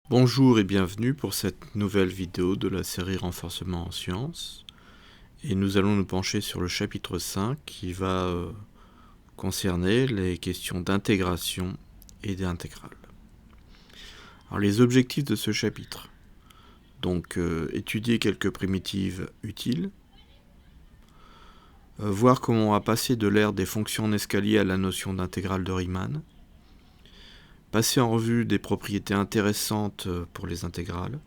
Bonjour et bienvenue pour cette nouvelle vidéo de la série Renforcement en sciences. Et nous allons nous pencher sur le chapitre 5 qui va concerner les questions d'intégration et d'intégrale. Alors les objectifs de ce chapitre. Donc étudier quelques primitives utiles, voir comment on va passer de l'ère des fonctions en escalier à la notion d'intégrale de Riemann, passer en revue des propriétés intéressantes pour les intégrales,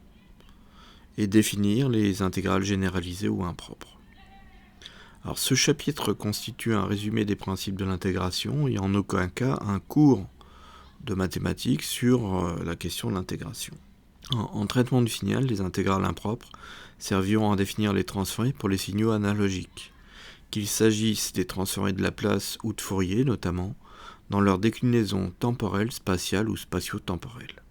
et définir les intégrales généralisées ou impropres. Alors ce chapitre constitue un résumé des principes de l'intégration et en aucun cas un cours de mathématiques sur la question de l'intégration. En traitement du signal, les intégrales impropres serviront à définir les transformés pour les signaux analogiques, qu'il s'agisse des transformés de Laplace ou de Fourier notamment, dans leur déclinaison temporelle, spatiale ou spatio-temporelle.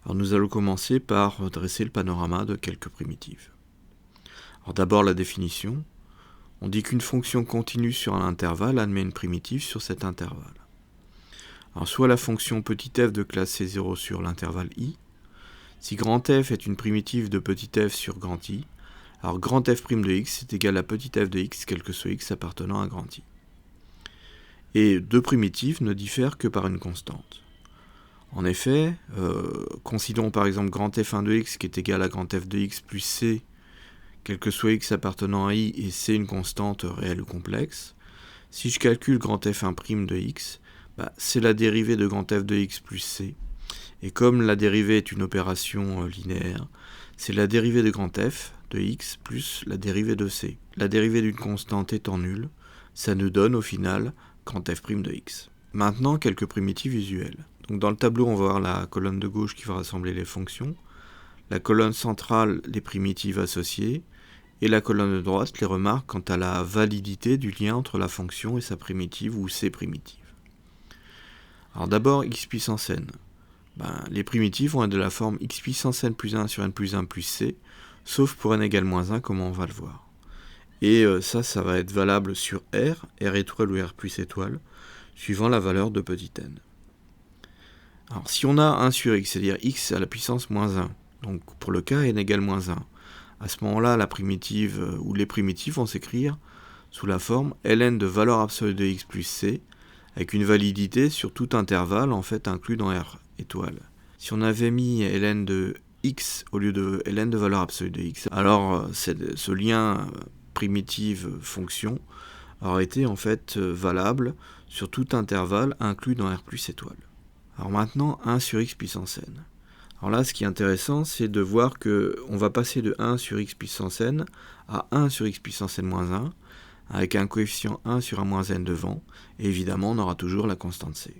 Alors nous allons commencer par dresser le panorama de quelques primitives. Alors d'abord la définition. On dit qu'une fonction continue sur un intervalle admet une primitive sur cet intervalle. Alors soit la fonction petit f de classe C0 sur l'intervalle I. Si grand f est une primitive de petit f sur grand I, alors grand f' de x est égal à petit f de x, quel que soit x appartenant à grand I. Et deux primitives ne diffèrent que par une constante. En effet, considérons par exemple grand f1 de x qui est égal à grand f de x plus c, quel que soit x appartenant à i et c une constante réelle ou complexe. Si je calcule grand f1' de x, c'est la dérivée de grand f de x plus c. Et comme la dérivée est une opération linéaire, c'est la dérivée de grand f de x plus la dérivée de c. La dérivée d'une constante étant nulle, ça nous donne au final grand f' de x. Maintenant, quelques primitives usuelles. Donc dans le tableau, on va voir la colonne de gauche qui va rassembler les fonctions, la colonne centrale les primitives associées, et la colonne de droite les remarques quant à la validité du lien entre la fonction et sa primitive ou ses primitives. Alors d'abord, x puissance n. Les primitives vont être de la forme x puissance n plus 1 sur n plus 1 plus c, sauf pour n égale moins 1, comme on va le voir. Et ça va être valable sur R étoile ou R plus étoile, suivant la valeur de petit n. Alors si on a 1 sur x, c'est-à-dire x à la puissance moins 1, donc pour le cas n égale moins 1, à ce moment-là, la primitive ou les primitives vont s'écrire sous la forme ln de valeur absolue de x plus c, avec une validité sur tout intervalle en fait inclus dans R étoile. Si on avait mis ln de x au lieu de ln de valeur absolue de x, alors ce lien primitive-fonction aurait été en fait valable sur tout intervalle inclus dans R plus étoile. Alors maintenant, 1 sur x puissance n. Alors là, ce qui est intéressant, c'est de voir qu'on va passer de 1 sur x puissance n à 1 sur x puissance n moins 1, avec un coefficient 1 sur 1 moins n devant, et évidemment, on aura toujours la constante c.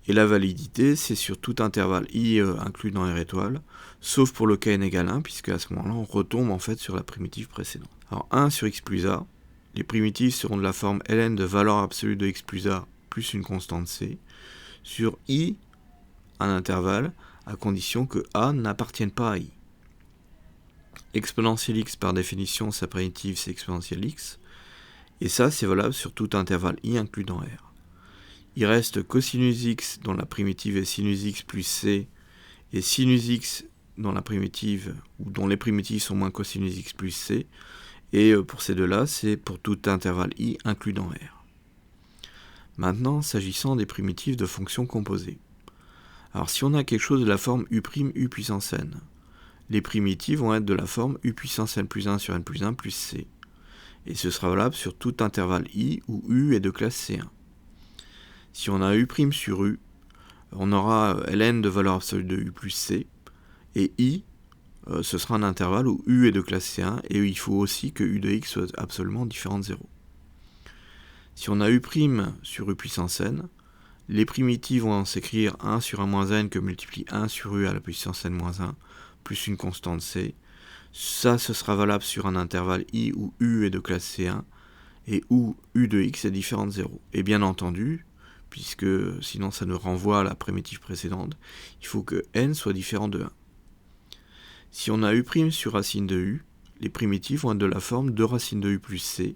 Et la validité, c'est sur tout intervalle i inclus dans R étoile, sauf pour le cas n égale 1, puisque à ce moment-là, on retombe en fait sur la primitive précédente. Alors 1 sur x plus a, les primitives seront de la forme ln de valeur absolue de x plus a plus une constante c, sur i, un intervalle, à condition que a n'appartienne pas à i. Exponentielle x, par définition, sa primitive, c'est exponentielle x, et ça, c'est valable sur tout intervalle i inclus dans R. Il reste cosinus x, dont la primitive est sinus x plus c, et sinus x, dont la primitive, ou dont les primitives sont moins cosinus x plus c, et pour ces deux-là, c'est pour tout intervalle i inclus dans R. Maintenant, s'agissant des primitives de fonctions composées. Alors si on a quelque chose de la forme u' u puissance n, les primitives vont être de la forme u puissance n plus 1 sur n plus 1 plus c. Et ce sera valable sur tout intervalle i où u est de classe C1. Si on a u' sur u, on aura ln de valeur absolue de u plus c, et i, ce sera un intervalle où u est de classe C1, et il faut aussi que u de x soit absolument différent de 0. Si on a u' sur u puissance n, les primitives vont s'écrire 1 sur 1 moins n que multiplie 1 sur u à la puissance n moins 1 plus une constante c. Ça, ce sera valable sur un intervalle i où u est de classe C1 et où u de x est différent de 0. Et bien entendu, puisque sinon ça nous renvoie à la primitive précédente, il faut que n soit différent de 1. Si on a u' sur racine de u, les primitives vont être de la forme 2 racine de u plus c,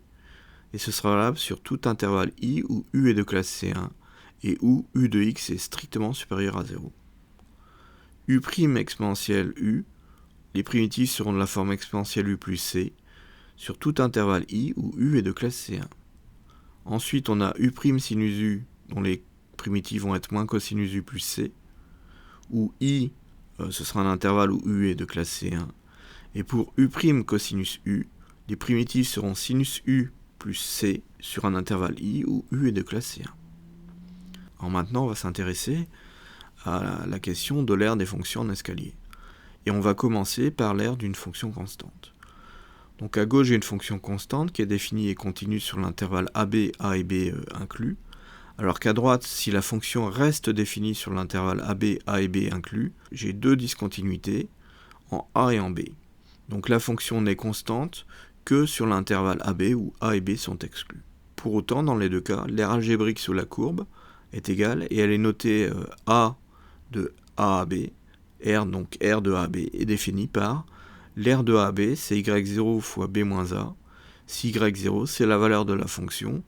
et ce sera valable sur tout intervalle i où u est de classe C1 et où u de x est strictement supérieur à 0. U' exponentielle U, les primitives seront de la forme exponentielle U plus C, sur tout intervalle I où U est de classe C1. Ensuite, on a U' sinus U, dont les primitives vont être moins cosinus U plus C, où I, ce sera un intervalle où U est de classe C1. Et pour U' cosinus U, les primitives seront sinus U plus C sur un intervalle I où U est de classe C1. Alors maintenant, on va s'intéresser à la question de l'aire des fonctions en escalier. Et on va commencer par l'aire d'une fonction constante. Donc à gauche, j'ai une fonction constante qui est définie et continue sur l'intervalle AB, A et B inclus. Alors qu'à droite, si la fonction reste définie sur l'intervalle AB, A et B inclus, j'ai deux discontinuités en A et en B. Donc la fonction n'est constante que sur l'intervalle AB où A et B sont exclus. Pour autant, dans les deux cas, l'aire algébrique sous la courbe est égale et elle est notée A de A à B, R donc R de A à B est définie par l'aire de A à B, c'est y0 fois b moins a, si y0 c'est la valeur de la fonction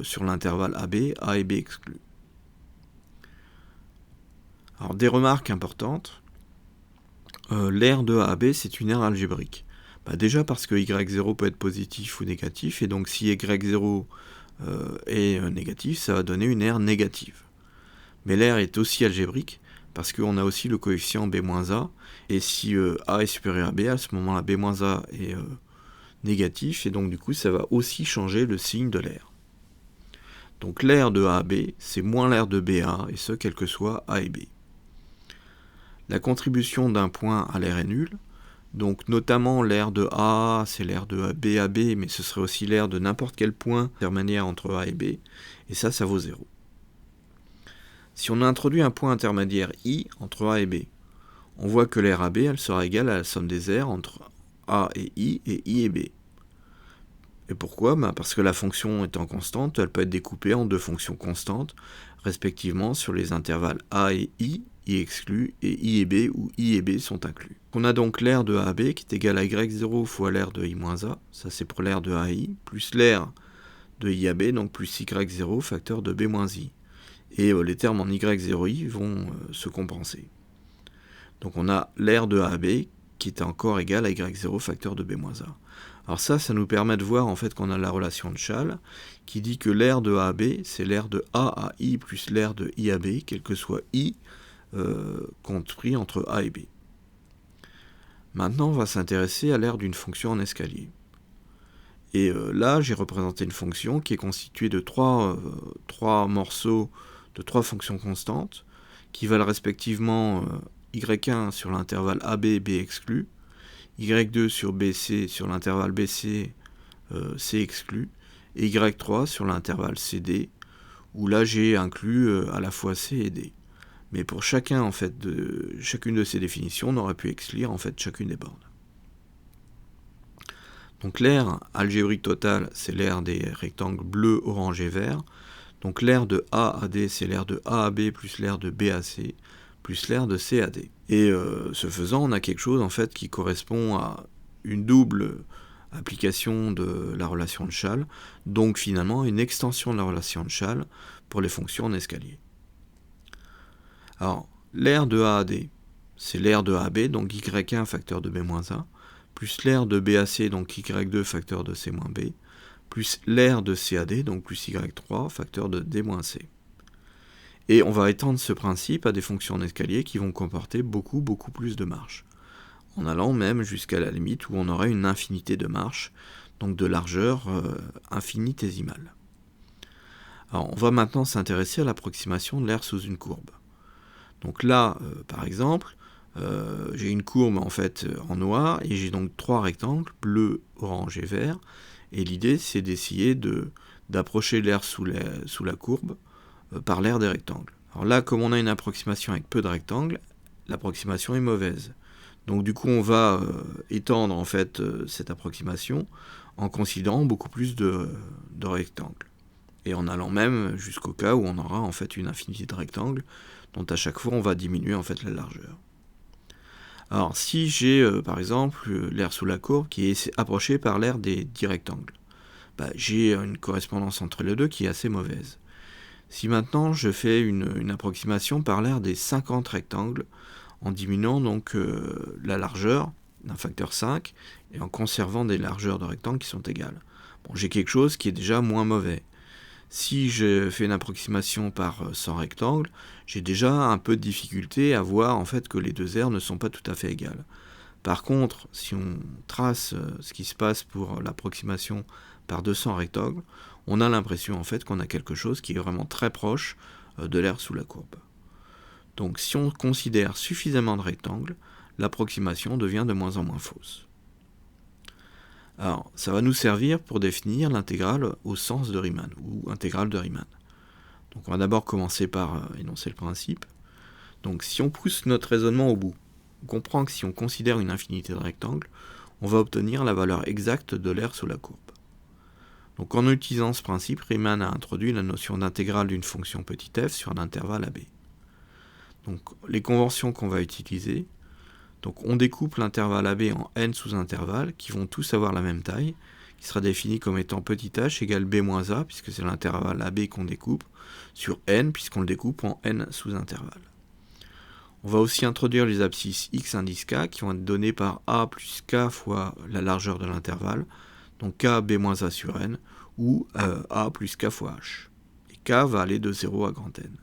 sur l'intervalle AB, A et B exclus. Alors des remarques importantes, l'aire de A à B c'est une aire algébrique. Déjà parce que y0 peut être positif ou négatif, et donc si y0 est négatif, ça va donner une aire négative. Mais l'aire est aussi algébrique, parce qu'on a aussi le coefficient b-a, et si a est supérieur à b, à ce moment-là b-a est négatif, et donc du coup ça va aussi changer le signe de l'aire. Donc l'aire de a à b, c'est moins l'aire de ba, et ce quel que soit a et b. La contribution d'un point à l'aire est nulle, donc notamment l'aire de a, c'est l'aire de b à b, mais ce serait aussi l'aire de n'importe quel point intermédiaire entre a et b, et ça vaut 0. Si on introduit un point intermédiaire I entre A et B, on voit que l'aire AB elle sera égale à la somme des aires entre A et I et B. Et pourquoi ? Parce que la fonction étant constante, elle peut être découpée en deux fonctions constantes, respectivement sur les intervalles A et I exclus, et I et B, où I et B sont inclus. On a donc l'aire de A à B qui est égale à y0 fois l'aire de I-A, ça c'est pour l'aire de A à I, plus l'aire de I à B, donc plus y0 facteur de B-I. Et les termes en y0i vont se compenser. Donc on a l'aire de A à B qui est encore égal à y0 facteur de b-a. Alors ça nous permet de voir en fait qu'on a la relation de Schall qui dit que l'aire de A à B, c'est l'aire de A à I plus l'aire de I à B, quel que soit I compris entre A et B. Maintenant, on va s'intéresser à l'aire d'une fonction en escalier. Et là, j'ai représenté une fonction qui est constituée de trois morceaux de trois fonctions constantes qui valent respectivement y1 sur l'intervalle AB, B exclu, y2 sur BC sur l'intervalle BC, C exclu, et y3 sur l'intervalle CD, où là j'ai inclus à la fois C et D. Mais pour chacune de ces définitions, on aurait pu exclure en fait chacune des bornes. Donc l'aire algébrique totale, c'est l'aire des rectangles bleu, orange et vert. Donc l'aire de A à D, c'est l'aire de A à B plus l'aire de B à C, plus l'aire de C à D. Et ce faisant, on a quelque chose en fait qui correspond à une double application de la relation de Schall, donc finalement une extension de la relation de Schall pour les fonctions en escalier. Alors, l'aire de A à D, c'est l'aire de A à B, donc y1 facteur de b-a, plus l'aire de B à C, donc y2 facteur de c-b, plus l'aire de C à D, donc plus y3 facteur de d-c. Et on va étendre ce principe à des fonctions en escalier qui vont comporter beaucoup plus de marches, en allant même jusqu'à la limite où on aurait une infinité de marches, donc de largeur infinitésimale. Alors on va maintenant s'intéresser à l'approximation de l'aire sous une courbe. Donc là, par exemple, j'ai une courbe en fait en noir et j'ai donc trois rectangles, bleu, orange et vert. Et l'idée, c'est d'essayer d'approcher l'aire sous la courbe par l'aire des rectangles. Alors là, comme on a une approximation avec peu de rectangles, l'approximation est mauvaise. Donc du coup, on va étendre en fait cette approximation en considérant beaucoup plus de rectangles. Et en allant même jusqu'au cas où on aura en fait une infinité de rectangles, dont à chaque fois on va diminuer en fait la largeur. Alors si j'ai par exemple l'aire sous la courbe qui est approchée par l'aire des 10 rectangles, j'ai une correspondance entre les deux qui est assez mauvaise. Si maintenant je fais une approximation par l'aire des 50 rectangles en diminuant donc la largeur d'un facteur 5 et en conservant des largeurs de rectangle qui sont égales. Bon, j'ai quelque chose qui est déjà moins mauvais. Si je fais une approximation par 100 rectangles, j'ai déjà un peu de difficulté à voir en fait que les deux aires ne sont pas tout à fait égales. Par contre, si on trace ce qui se passe pour l'approximation par 200 rectangles, on a l'impression en fait qu'on a quelque chose qui est vraiment très proche de l'aire sous la courbe. Donc si on considère suffisamment de rectangles, l'approximation devient de moins en moins fausse. Alors, ça va nous servir pour définir l'intégrale au sens de Riemann, ou intégrale de Riemann. Donc on va d'abord commencer par énoncer le principe. Donc si on pousse notre raisonnement au bout, on comprend que si on considère une infinité de rectangles, on va obtenir la valeur exacte de l'aire sous la courbe. Donc en utilisant ce principe, Riemann a introduit la notion d'intégrale d'une fonction petit f sur un intervalle AB. Donc les conventions qu'on va utiliser, donc on découpe l'intervalle AB en n sous-intervalles qui vont tous avoir la même taille, qui sera défini comme étant petit h égale b moins a, puisque c'est l'intervalle AB qu'on découpe, sur n, puisqu'on le découpe en n sous-intervalles. On va aussi introduire les abscisses x indice k qui vont être données par a plus k fois la largeur de l'intervalle, donc k b moins a sur n, ou a plus k fois h. Et k va aller de 0 à grand n.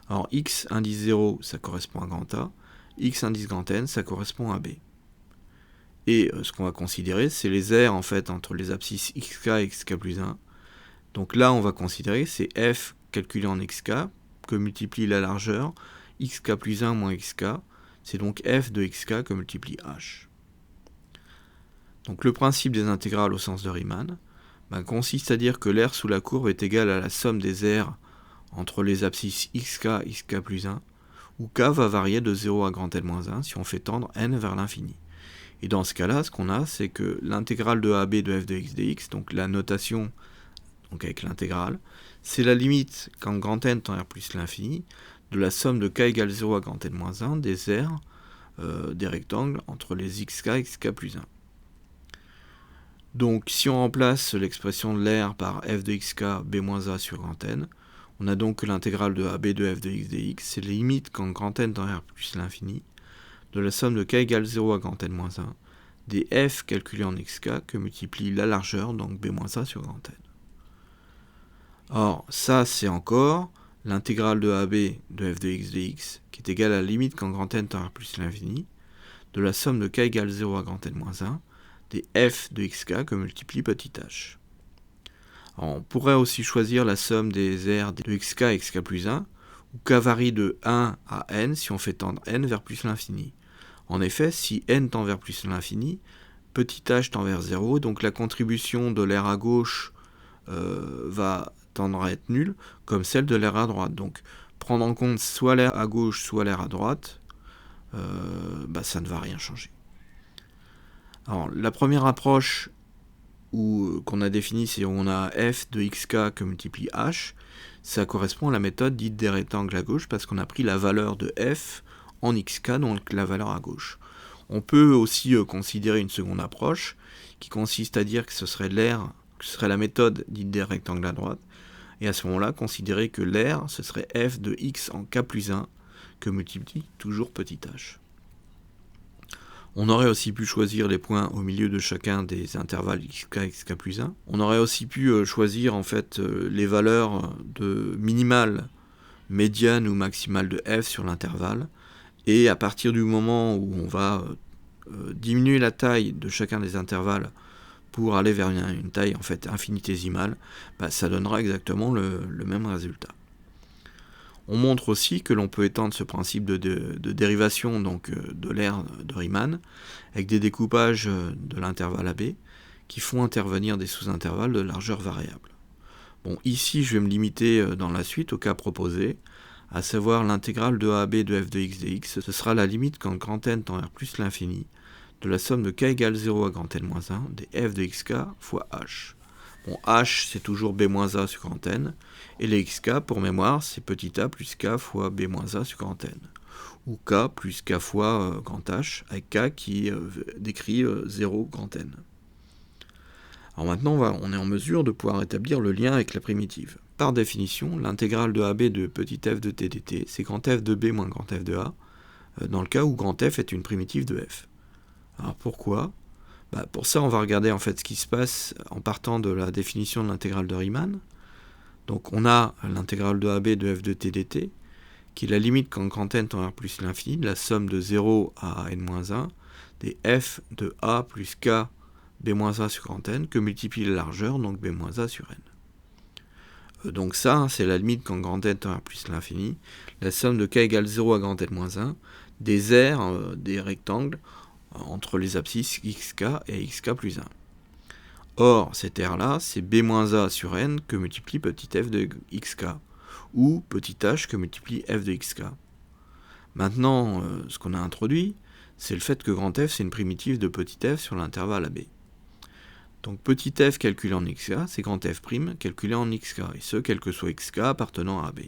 Alors x indice 0, ça correspond à grand A, x indice grand n, ça correspond à b. Et ce qu'on va considérer, c'est les aires en fait entre les abscisses xk et xk plus 1. Donc là, on va considérer c'est f calculé en xk, que multiplie la largeur, xk plus 1 moins xk, c'est donc f de xk que multiplie h. Donc le principe des intégrales au sens de Riemann consiste à dire que l'aire sous la courbe est égale à la somme des aires entre les abscisses xk et xk plus 1, où k va varier de 0 à grand N moins 1 si on fait tendre n vers l'infini. Et dans ce cas-là, ce qu'on a, c'est que l'intégrale de AB de f de x dx, donc la notation donc avec l'intégrale, c'est la limite quand grand N tend vers plus l'infini de la somme de k égale 0 à grand N moins 1 des aires des rectangles entre les xk et xk plus 1. Donc si on remplace l'expression de l'aire par f de xk b moins a sur grand N, on a donc que l'intégrale de AB de f de x dx, c'est la limite quand grand N tend vers plus l'infini de la somme de k égale 0 à grand N moins 1 des f calculés en xk que multiplie la largeur, donc b moins a sur grand N. Or, ça c'est encore l'intégrale de AB de f de x dx qui est égale à la limite quand grand N tend vers plus l'infini de la somme de k égale 0 à grand N moins 1 des f de xk que multiplie petit h. Alors, on pourrait aussi choisir la somme des aires de xk et xk plus 1, où k varie de 1 à n si on fait tendre n vers plus l'infini. En effet, si n tend vers plus l'infini, petit h tend vers 0, donc la contribution de l'aire à gauche va tendre à être nulle, comme celle de l'aire à droite. Donc prendre en compte soit l'aire à gauche, soit l'aire à droite, ça ne va rien changer. Alors, la première approche qu'on a définie, c'est où on a f de xk que multiplie h, ça correspond à la méthode dite des rectangles à gauche, parce qu'on a pris la valeur de f en xk, donc la valeur à gauche. On peut aussi considérer une seconde approche, qui consiste à dire que ce serait la méthode dite des rectangles à droite, et à ce moment-là, considérer que l'aire, ce serait f de x en k plus 1, que multiplie toujours petit h. On aurait aussi pu choisir les points au milieu de chacun des intervalles xk et xk plus 1. On aurait aussi pu choisir en fait les valeurs de minimale, médiane ou maximale de f sur l'intervalle. Et à partir du moment où on va diminuer la taille de chacun des intervalles pour aller vers une taille en fait infinitésimale, ça donnera exactement le même résultat. On montre aussi que l'on peut étendre ce principe de dérivation donc, de l'aire de Riemann avec des découpages de l'intervalle AB qui font intervenir des sous-intervalles de largeur variable. Bon, ici, je vais me limiter dans la suite au cas proposé, à savoir l'intégrale de AB de f de x dx. Ce sera la limite quand grand N tend vers plus l'infini de la somme de k égale 0 à grand N moins 1 des f de xk fois h. Bon, h, c'est toujours b moins a sur grand N, et les xk, pour mémoire, c'est petit a plus k fois b moins a sur grand N, ou k plus k fois grand H, avec k qui décrit 0 grand N. Alors maintenant, on est en mesure de pouvoir établir le lien avec la primitive. Par définition, l'intégrale de AB de petit f de t dt, c'est grand f de b moins grand f de a, dans le cas où grand F est une primitive de F. Alors pourquoi ? Pour ça, on va regarder en fait ce qui se passe en partant de la définition de l'intégrale de Riemann. Donc on a l'intégrale de AB de f de t dt, qui est la limite quand grand n tend vers plus l'infini, de la somme de 0 à n-1 des f de a plus k b-a sur grand n, que multiplie la largeur, donc b-a sur n. Donc ça, c'est la limite quand grand n tend vers plus l'infini, la somme de k égale 0 à grand n-1 des aires des rectangles entre les abscisses xk et xk plus 1. Or, cette aire-là, c'est b-a sur n que multiplie petit f de xk, ou petit h que multiplie f de xk. Maintenant, ce qu'on a introduit, c'est le fait que grand f, c'est une primitive de petit f sur l'intervalle AB. Donc petit f calculé en xk, c'est grand f' calculé en xk, et ce, quel que soit xk appartenant à AB.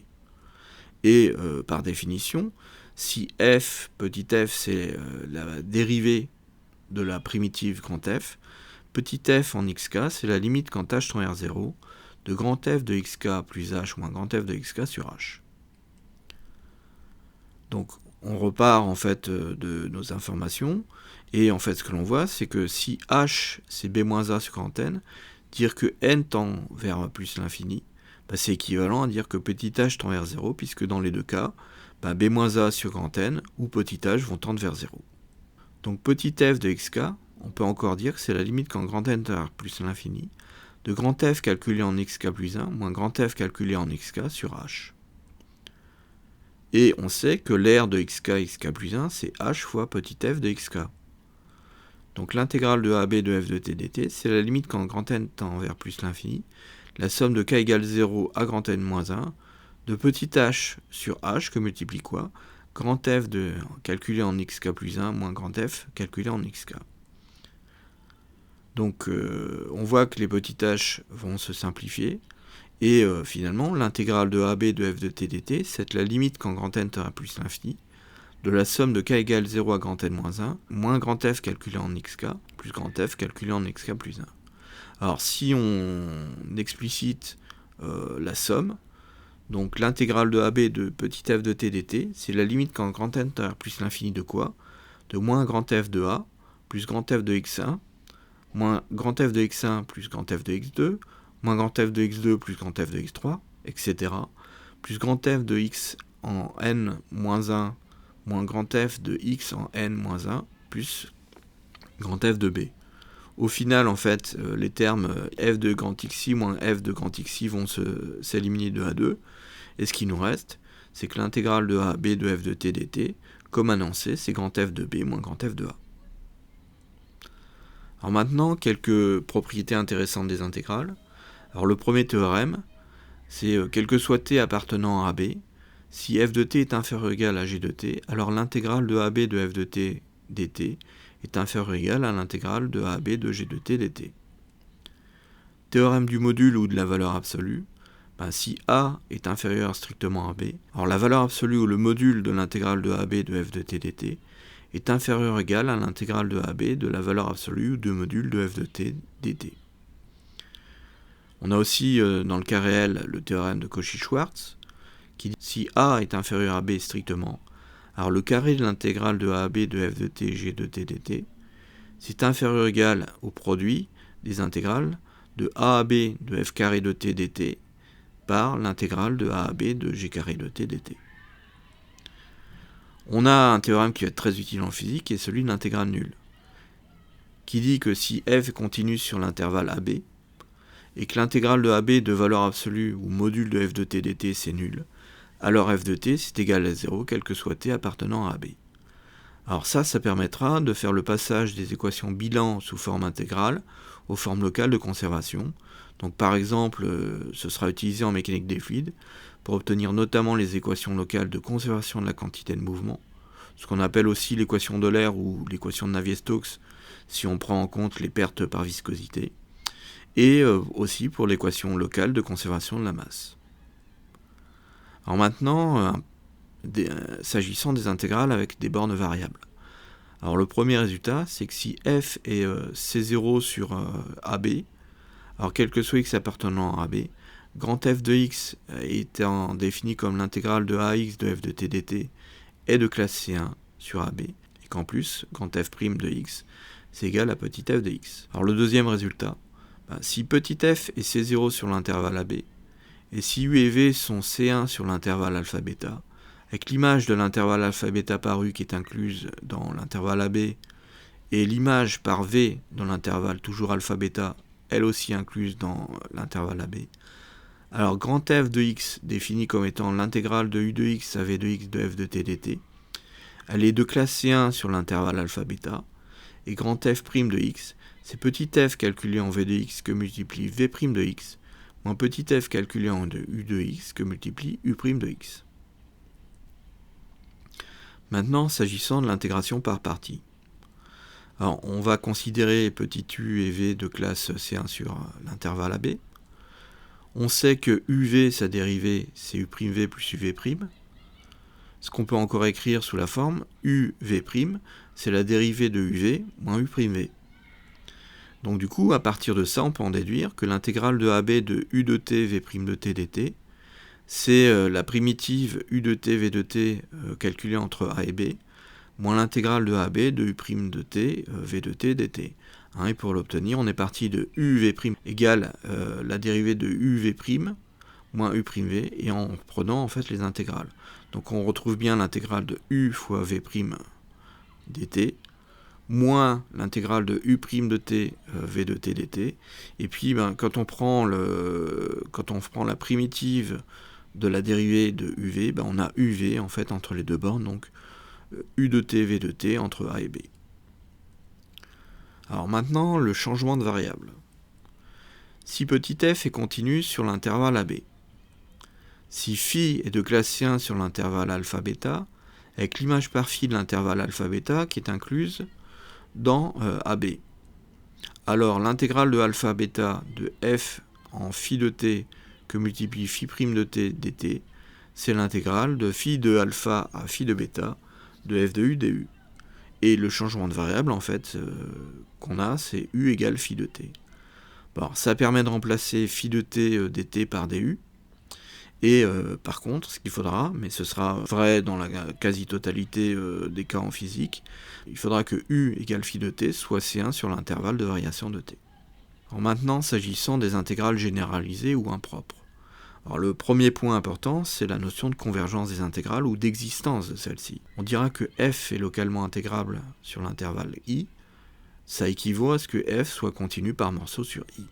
Et par définition, si f, petit f, c'est la dérivée de la primitive grand f, petit f en xk, c'est la limite quand h tend vers 0 de grand f de xk plus h moins grand f de xk sur h. Donc on repart en fait de nos informations, et en fait ce que l'on voit, c'est que si h c'est b-a sur grand n, dire que n tend vers plus l'infini, c'est équivalent à dire que petit h tend vers 0, puisque dans les deux cas, b-a sur grand n ou petit h vont tendre vers 0. Donc petit f de xk, on peut encore dire que c'est la limite quand grand n tend vers plus l'infini, de grand f calculé en xk plus 1 moins grand f calculé en xk sur h. Et on sait que l'aire de xk plus 1, c'est h fois petit f de xk. Donc l'intégrale de AB de f de t dt, c'est la limite quand grand n tend vers plus l'infini, la somme de k égale 0 à grand n moins 1, de petit h sur h que multiplie quoi ? Grand f de calculé en xk plus 1 moins grand f calculé en xk. Donc on voit que les petits h vont se simplifier, et finalement l'intégrale de AB de f de t dt, c'est la limite quand grand n tend à plus l'infini, de la somme de k égale 0 à grand n moins 1, moins grand f calculé en xk, plus grand f calculé en xk plus 1. Alors si on explicite la somme, donc l'intégrale de AB de petit f de t dt, c'est la limite quand grand n tend à plus l'infini de quoi ? De moins grand f de a, plus grand f de x1, moins grand f de x1 plus grand f de x2, moins grand f de x2 plus grand f de x3, etc., plus grand f de x en n moins 1, moins grand f de x en n moins 1, plus grand f de b. Au final, en fait, les termes f de grand xi moins f de grand xi vont s'éliminer de a2, et ce qui nous reste, c'est que l'intégrale de a b de f de t dt, comme annoncé, c'est grand f de b moins grand f de a. Alors maintenant, quelques propriétés intéressantes des intégrales. Alors le premier théorème, c'est quel que soit t appartenant à AB, si f de t est inférieur ou égal à g de t, alors l'intégrale de AB de f de t dt est inférieure ou égale à l'intégrale de AB de g de t dt. Théorème du module ou de la valeur absolue, si A est inférieur strictement à B, alors la valeur absolue ou le module de l'intégrale de AB de f de t dt est inférieur ou égal à l'intégrale de AB de la valeur absolue ou de module de f de t dt. On a aussi dans le cas réel le théorème de Cauchy-Schwarz, qui dit si A est inférieur à B strictement, alors le carré de l'intégrale de AB de f de t g de t dt, c'est inférieur ou égal au produit des intégrales de A à B de f carré de t dt par l'intégrale de A à B de g carré de t dt. On a un théorème qui va être très utile en physique, qui est celui de l'intégrale nulle, qui dit que si f est continue sur l'intervalle AB, et que l'intégrale de AB de valeur absolue ou module de f de t dt c'est nul, alors f de t c'est égal à 0, quel que soit t appartenant à AB. Alors ça permettra de faire le passage des équations bilan sous forme intégrale aux formes locales de conservation. Donc par exemple, ce sera utilisé en mécanique des fluides pour obtenir notamment les équations locales de conservation de la quantité de mouvement, ce qu'on appelle aussi l'équation d'Euler ou l'équation de Navier-Stokes si on prend en compte les pertes par viscosité, et aussi pour l'équation locale de conservation de la masse. Alors maintenant, s'agissant des intégrales avec des bornes variables. Alors le premier résultat, c'est que si f est C0 sur AB, alors quel que soit x appartenant à AB, grand f de x étant défini comme l'intégrale de ax de f de t dt est de classe C1 sur AB, et qu'en plus, grand f' de x, c'est égal à petit f de x. Alors le deuxième résultat, si petit f est C0 sur l'intervalle AB, et si U et V sont C1 sur l'intervalle alpha-bêta, avec l'image de l'intervalle alpha-bêta par U qui est incluse dans l'intervalle AB, et l'image par V dans l'intervalle toujours alpha-bêta, elle aussi incluse dans l'intervalle AB, alors grand f de x défini comme étant l'intégrale de U de x à V de x de f de t dt, elle est de classe C1 sur l'intervalle alpha-bêta, et grand f' de x, c'est petit f calculé en v de x que multiplie v' de x, moins petit f calculé en u de x que multiplie u' de x. Maintenant, s'agissant de l'intégration par partie. Alors, on va considérer petit u et v de classe C1 sur l'intervalle AB. On sait que uv, sa dérivée, c'est u'v plus uv'. Ce qu'on peut encore écrire sous la forme uv', c'est la dérivée de uv moins u'v. Donc du coup, à partir de ça, on peut en déduire que l'intégrale de AB de u de t, v' de t dt, c'est la primitive u de t, v de t calculée entre a et b, moins l'intégrale de AB de u' de t, v de t dt. Et pour l'obtenir, on est parti de uv' égale la dérivée de uv' moins u'v, et en prenant en fait les intégrales. Donc on retrouve bien l'intégrale de u fois v' dt, moins l'intégrale de u' de t, v de t dt, et puis quand on prend la primitive de la dérivée de uv, on a uv en fait entre les deux bornes, donc u de t, v de t entre a et b. Alors maintenant, le changement de variable. Si petit f est continu sur l'intervalle AB, si phi est de classe C1 sur l'intervalle alpha-bêta, avec l'image par phi de l'intervalle alpha-bêta qui est incluse dans AB. Alors l'intégrale de alpha-bêta de f en phi de t que multiplie phi' de t dt, c'est l'intégrale de phi de alpha à phi de bêta de f de u du. Et le changement de variable, en fait, qu'on a, c'est u égale phi de t. Bon, ça permet de remplacer phi de t dt par du. Et par contre, ce qu'il faudra, mais ce sera vrai dans la quasi-totalité des cas en physique, il faudra que u égale phi de t soit C1 sur l'intervalle de variation de t. Alors maintenant, s'agissant des intégrales généralisées ou impropres. Alors le premier point important, c'est la notion de convergence des intégrales ou d'existence de celle-ci. On dira que f est localement intégrable sur l'intervalle i, ça équivaut à ce que f soit continu par morceau sur i.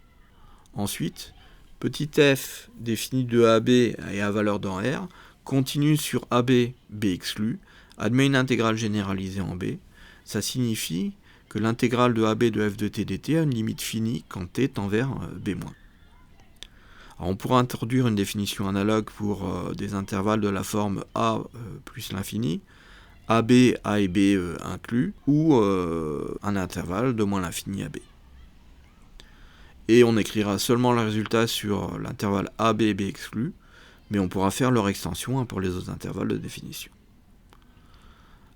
Ensuite, petit f défini de AB et à valeur dans R, continue sur AB, B exclu, admet une intégrale généralisée en B. Ça signifie que l'intégrale de AB de f de t dt a une limite finie quand t tend vers B-. Alors on pourra introduire une définition analogue pour des intervalles de la forme A plus l'infini, AB, A et B inclus, ou un intervalle de moins l'infini à B. Et on écrira seulement le résultat sur l'intervalle AB et B exclu, mais on pourra faire leur extension pour les autres intervalles de définition.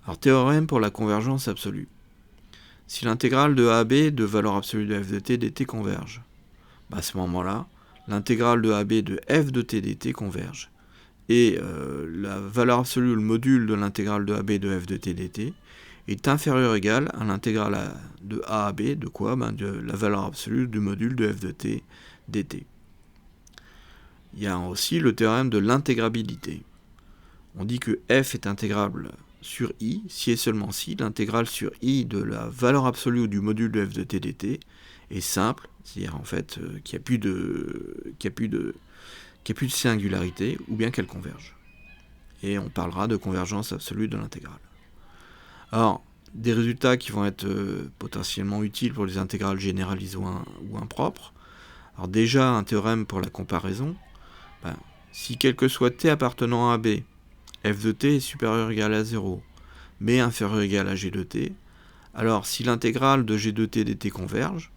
Alors théorème pour la convergence absolue. Si l'intégrale de AB de valeur absolue de f de t dt converge, à ce moment-là, l'intégrale de AB de f de t dt converge. Et la valeur absolue, le module de l'intégrale de AB de f de t dt est inférieur ou égal à l'intégrale de a à b de quoi de la valeur absolue du module de f de t dt. Il y a aussi le théorème de l'intégrabilité. On dit que f est intégrable sur i si et seulement si l'intégrale sur i de la valeur absolue du module de f de t dt est simple, c'est-à-dire en fait qu'il n'y a plus de singularité, ou bien qu'elle converge. Et on parlera de convergence absolue de l'intégrale. Alors, des résultats qui vont être potentiellement utiles pour les intégrales généralisées ou impropres. Alors déjà, un théorème pour la comparaison. Si quel que soit t appartenant à B, f de t est supérieur ou égal à 0, mais inférieur ou égal à g de t, alors si l'intégrale de g de t dt converge,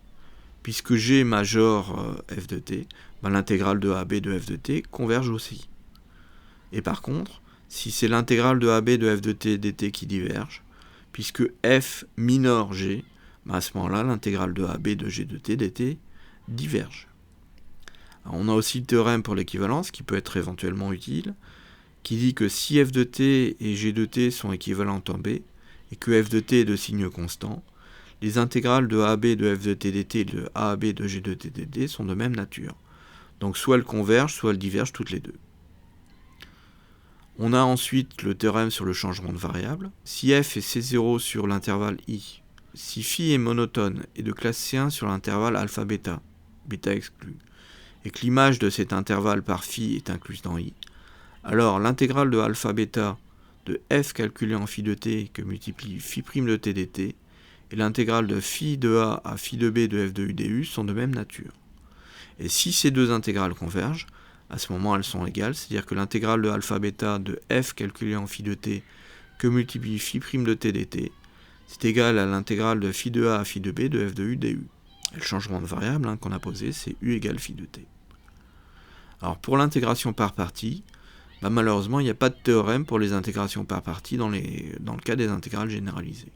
puisque g major f de t, l'intégrale de AB de f de t converge aussi. Et par contre, si c'est l'intégrale de AB de f de t dt qui diverge, puisque f minore g, à ce moment-là, l'intégrale de AB de g de t dt diverge. Alors, on a aussi le théorème pour l'équivalence qui peut être éventuellement utile, qui dit que si f de t et g de t sont équivalentes en B, et que f de t est de signe constant, les intégrales de AB de f de t dt et de AAB de g de t dt sont de même nature. Donc soit elles convergent, soit elles divergent toutes les deux. On a ensuite le théorème sur le changement de variable. Si f est C0 sur l'intervalle i, si phi est monotone et de classe C1 sur l'intervalle alpha-bêta, bêta exclu, et que l'image de cet intervalle par phi est incluse dans i, alors l'intégrale de alpha-bêta de f calculée en phi de t que multiplie phi' de t dt et l'intégrale de phi de a à phi de b de f de u du sont de même nature. Et si ces deux intégrales convergent, à ce moment elles sont égales, c'est-à-dire que l'intégrale de alpha-bêta de f calculée en phi de t que multiplie phi' de t dt, c'est égal à l'intégrale de phi de a à phi de b de f de u du. Et le changement de variable qu'on a posé, c'est u égale phi de t. Alors pour l'intégration par partie, malheureusement il n'y a pas de théorème pour les intégrations par partie dans le cas des intégrales généralisées.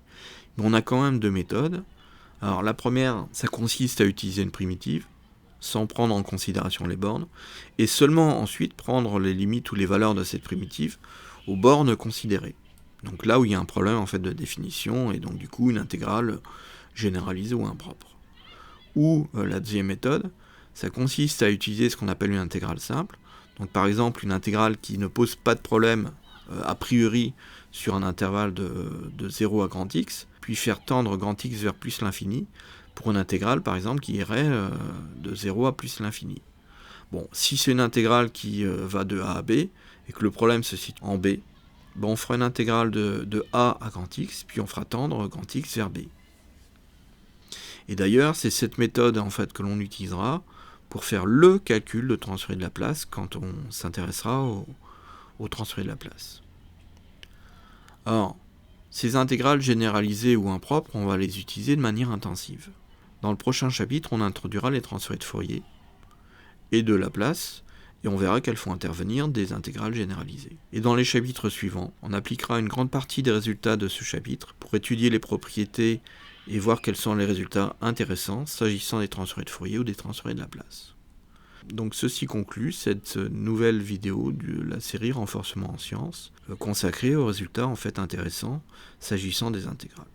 Mais on a quand même deux méthodes. Alors la première, ça consiste à utiliser une primitive, sans prendre en considération les bornes, et seulement ensuite prendre les limites ou les valeurs de cette primitive aux bornes considérées. Donc là où il y a un problème en fait de définition, et donc du coup une intégrale généralisée ou impropre. Ou la deuxième méthode, ça consiste à utiliser ce qu'on appelle une intégrale simple. Donc par exemple une intégrale qui ne pose pas de problème a priori sur un intervalle de 0 à grand x, puis faire tendre grand x vers plus l'infini, pour une intégrale par exemple qui irait de 0 à plus l'infini. Bon, si c'est une intégrale qui va de a à b, et que le problème se situe en b, on fera une intégrale de a à grand x, puis on fera tendre grand x vers b. Et d'ailleurs, c'est cette méthode en fait que l'on utilisera pour faire le calcul de transfert de Laplace quand on s'intéressera au transfert de Laplace. Alors, ces intégrales généralisées ou impropres, on va les utiliser de manière intensive. Dans le prochain chapitre, on introduira les transferts de Fourier et de Laplace, et on verra qu'elles font intervenir des intégrales généralisées. Et dans les chapitres suivants, on appliquera une grande partie des résultats de ce chapitre pour étudier les propriétés et voir quels sont les résultats intéressants s'agissant des transferts de Fourier ou des transferts de Laplace. Donc ceci conclut cette nouvelle vidéo de la série Renforcement en sciences, consacrée aux résultats en fait intéressants s'agissant des intégrales.